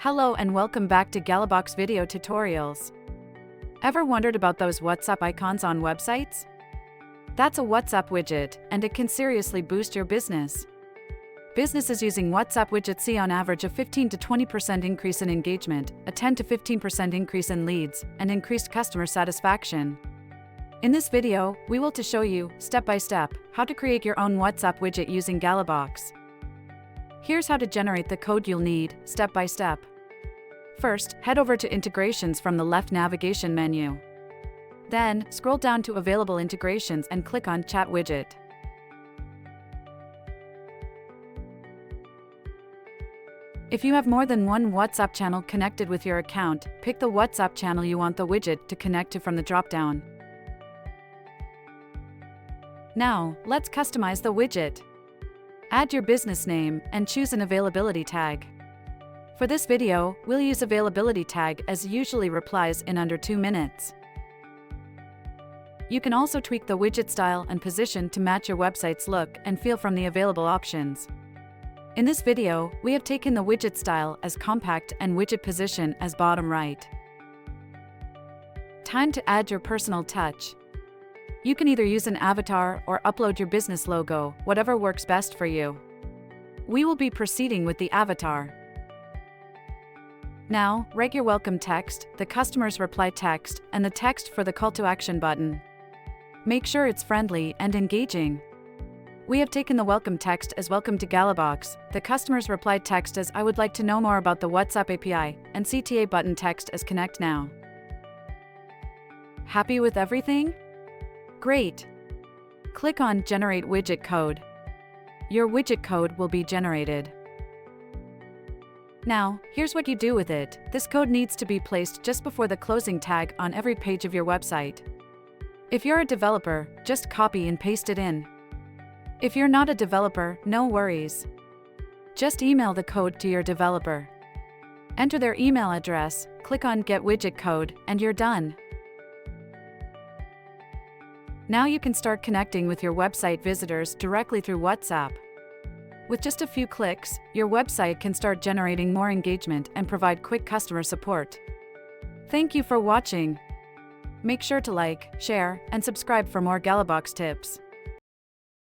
Hello and welcome back to Galabox Video Tutorials. Ever wondered about those WhatsApp icons on websites? That's a WhatsApp widget, and it can seriously boost your business. Businesses using WhatsApp widget see on average a 15 to 20% increase in engagement, a 10 to 15% increase in leads, and increased customer satisfaction. In this video, we will show you, step by step, how to create your own WhatsApp widget using Galabox. Here's how to generate the code you'll need, step by step. First, head over to Integrations from the left navigation menu. Then, scroll down to Available Integrations and click on Chat Widget. If you have more than one WhatsApp channel connected with your account, pick the WhatsApp channel you want the widget to connect to from the drop-down. Now, let's customize the widget. Add your business name and choose an availability tag. For this video, we'll use availability tag as usually replies in under 2 minutes. You can also tweak the widget style and position to match your website's look and feel from the available options. In this video, we have taken the widget style as compact and widget position as bottom right. Time to add your personal touch. You can either use an avatar or upload your business logo, whatever works best for you. We will be proceeding with the avatar. Now, write your welcome text, the customer's reply text, and the text for the call to action button. Make sure it's friendly and engaging. We have taken the welcome text as Welcome to Galabox, the customer's reply text as I would like to know more about the WhatsApp API, and CTA button text as Connect Now. Happy with everything? Great! Click on Generate Widget Code. Your widget code will be generated. Now, here's what you do with it. This code needs to be placed just before the closing tag on every page of your website. If you're a developer, just copy and paste it in. If you're not a developer, no worries. Just email the code to your developer. Enter their email address, click on Get Widget Code, and you're done. Now you can start connecting with your website visitors directly through WhatsApp. With just a few clicks, your website can start generating more engagement and provide quick customer support. Thank you for watching. Make sure to like, share, and subscribe for more Galabox tips.